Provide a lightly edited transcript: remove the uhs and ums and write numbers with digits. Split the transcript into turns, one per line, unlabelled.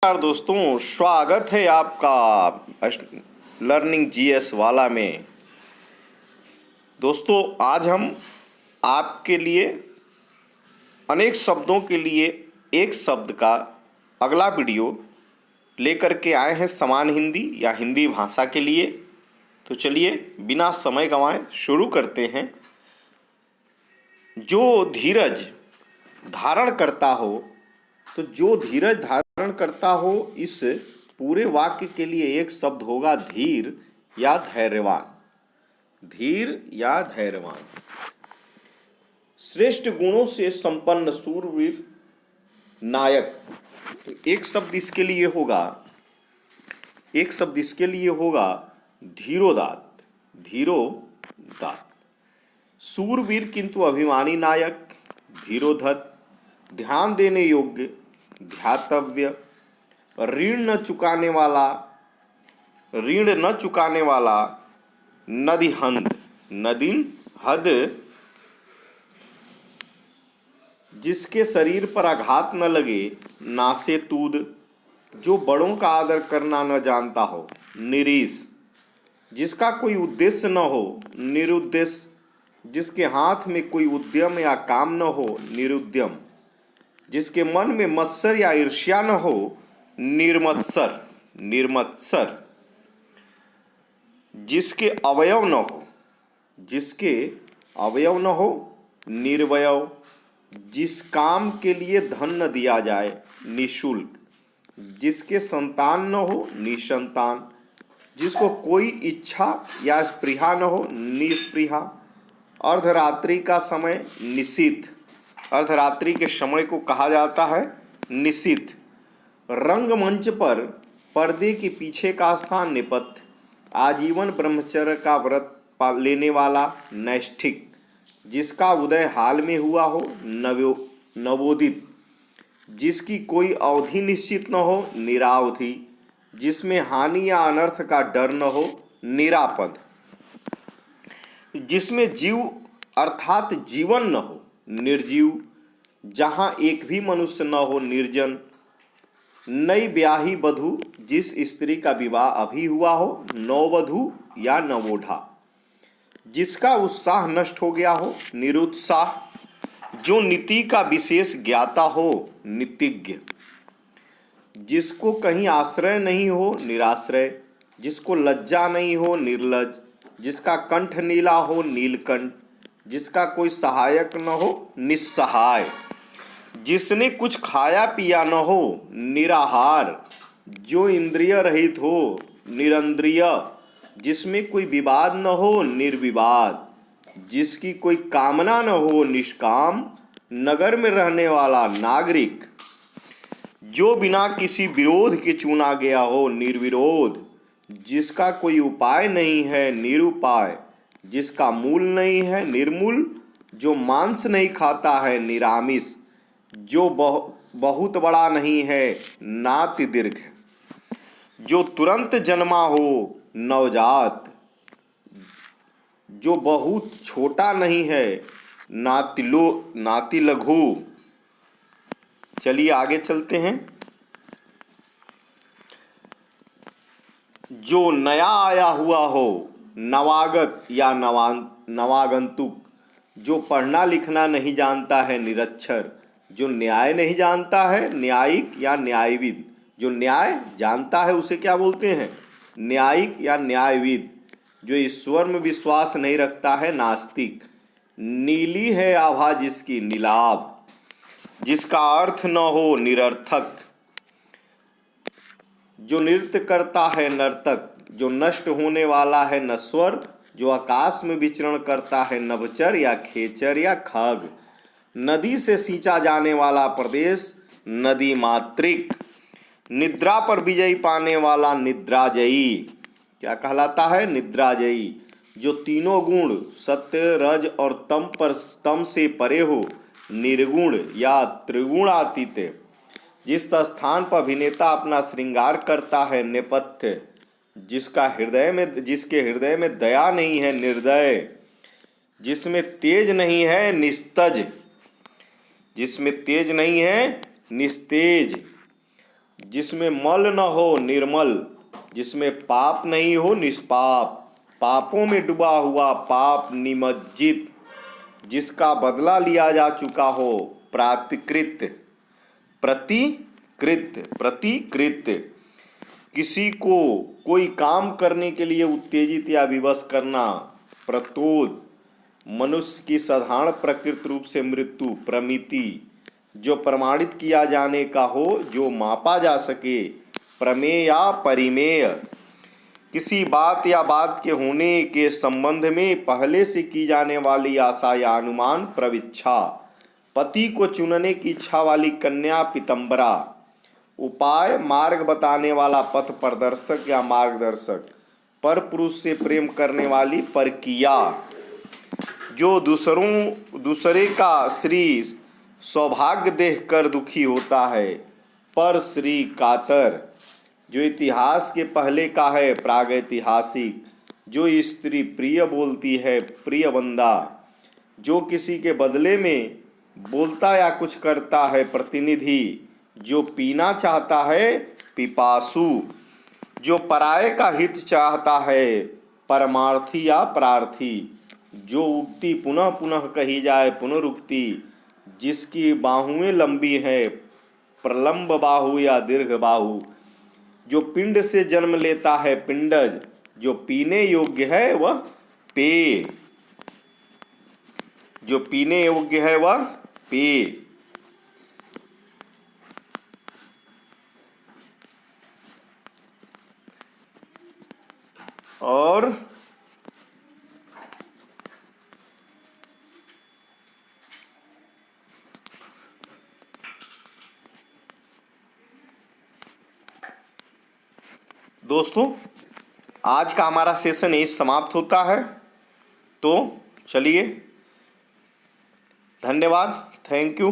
नमस्कार दोस्तों, स्वागत है आपका लर्निंग जीएस वाला में। दोस्तों, आज हम आपके लिए अनेक शब्दों के लिए एक शब्द का अगला वीडियो लेकर के आए हैं समान हिंदी या हिंदी भाषा के लिए। तो चलिए बिना समय गंवाए शुरू करते हैं। जो धीरज धारण करता हो, तो जो धीरज धारण करता हो, इस पूरे वाक्य के लिए एक शब्द होगा धीर या धैर्यवान। धीर या धैर्यवान। श्रेष्ठ गुणों से संपन्न शूरवीर नायक। तो एक शब्द इसके लिए होगा धीरोदात। धीरोदात। शूरवीर किंतु अभिमानी नायक, धीरोधत, ध्यान देने योग्य, ध्यातव्य, ऋण न चुकाने वाला, नदीहंद। नदीहद, जिसके शरीर पर आघात न लगे, नासेतूद, जो बड़ों का आदर करना न जानता हो, निरीश, जिसका कोई उद्देश्य न हो, निरुद्देश्य, जिसके हाथ में कोई उद्यम या काम न हो, निरुद्यम, जिसके मन में मत्सर या ईर्ष्या न हो, निर्मत्सर। निर्मत्सर, जिसके अवयव न हो, निर्वयव, जिस काम के लिए धन न दिया जाए, निशुल्क, जिसके संतान न हो, निसंतान, जिसको कोई इच्छा या स्पृहा न हो, निस्पृहा, अर्धरात्रि का समय निशीथ। अर्धरात्रि के समय को कहा जाता है निशीथ। रंगमंच पर पर्दे के पीछे का स्थान नेपथ्य। आजीवन ब्रह्मचर्य का व्रत लेने वाला नैष्ठिक, जिसका उदय हाल में हुआ हो, नवोदित, जिसकी कोई अवधि निश्चित न हो, निरावधि, जिसमें हानि या अनर्थ का डर न हो, निरापद, जिसमें जीव अर्थात जीवन न हो, निर्जीव, जहाँ एक भी मनुष्य न हो, निर्जन, नई ब्याही वधू, जिस स्त्री का विवाह अभी हुआ हो, नववधू या नवोढ़ा, जिसका उत्साह नष्ट हो गया हो, निरुत्साह, जो नीति का विशेष ज्ञाता हो, नीतिज्ञ, जिसको कहीं आश्रय नहीं हो, निराश्रय, जिसको लज्जा नहीं हो, निर्लज, जिसका कंठ नीला हो, नीलकंठ, जिसका कोई सहायक न हो, निस्सहाय, जिसने कुछ खाया पिया न हो, निराहार, जो इंद्रिय रहित हो, निरंद्रिय, जिसमें कोई विवाद न हो, निर्विवाद, जिसकी कोई कामना न हो, निष्काम, नगर में रहने वाला नागरिक, जो बिना किसी विरोध के चुना गया हो, निर्विरोध, जिसका कोई उपाय नहीं है, निरुपाय, जिसका मूल नहीं है, निर्मूल, जो मांस नहीं खाता है, निरामिष, जो बहुत बड़ा नहीं है, नाति दीर्घ, जो तुरंत जन्मा हो, नवजात, जो बहुत छोटा नहीं है, नाति लघु। चलिए आगे चलते हैं। जो नया आया हुआ हो, नवागत या नवागंतुक, जो पढ़ना लिखना नहीं जानता है, निरक्षर, जो न्याय नहीं जानता है, न्यायिक या न्यायविद, जो न्याय जानता है उसे क्या बोलते हैं, न्यायिक या न्यायविद, जो ईश्वर में विश्वास नहीं रखता है, नास्तिक, नीली है आभा जिसकी, नीलाभ, जिसका अर्थ न हो, निरर्थक, जो नृत्य करता है, नर्तक, जो नष्ट होने वाला है, नश्वर, जो आकाश में विचरण करता है, नभचर या खेचर या खग, नदी से सींचा जाने वाला प्रदेश, नदी मात्रिक, निद्रा पर विजय पाने वाला, निद्राजयी, क्या कहलाता है, निद्राजयी, जो तीनों गुण सत्य रज और तम से परे हो, निर्गुण या त्रिगुणातीत, जिस स्थान पर अभिनेता अपना श्रृंगार करता है, नेपथ्य, जिसके हृदय में दया नहीं है, निर्दय, जिसमें तेज नहीं है, निस्तेज, जिसमें तेज नहीं है, निस्तेज, जिसमें मल न हो निर्मल, जिसमें पाप नहीं हो निष्पाप, पापों में डूबा हुआ पाप निमज्जित, जिसका बदला लिया जा चुका हो प्रातिकृत, प्रतिकृत, प्रतिकृत, किसी को कोई काम करने के लिए उत्तेजित या विवश करना, प्रतोद, मनुष्य की साधारण प्रकृति रूप से मृत्यु, प्रमिति, जो प्रमाणित किया जाने का हो, जो मापा जा सके, प्रमेय या परिमेय, किसी बात या बात के होने के संबंध में पहले से की जाने वाली आशा या अनुमान, प्रविच्छा, पति को चुनने की इच्छा वाली कन्या, पीतंबरा, उपाय, मार्ग बताने वाला पथ प्रदर्शक या मार्गदर्शक, पर पुरुष से प्रेम करने वाली परकिया, जो दूसरे का श्री सौभाग्य देखकर दुखी होता है, पर श्री कातर, जो इतिहास के पहले का है, प्रागैतिहासिक, जो स्त्री प्रिय बोलती है, प्रिय बंदा, जो किसी के बदले में बोलता या कुछ करता है, प्रतिनिधि, जो पीना चाहता है, पिपासु, जो पराये का हित चाहता है, परमार्थी या प्रार्थी, जो उक्ति पुनः पुनः कही जाए, पुनरुक्ति, जिसकी बाहुएं लंबी है, प्रलंब बाहु या दीर्घ बाहु, जो पिंड से जन्म लेता है, पिंडज, जो पीने योग्य है वह पेय, जो पीने योग्य है वह पेय। और दोस्तों, आज का हमारा सेशन यही समाप्त होता है। तो चलिए, धन्यवाद, थैंक यू।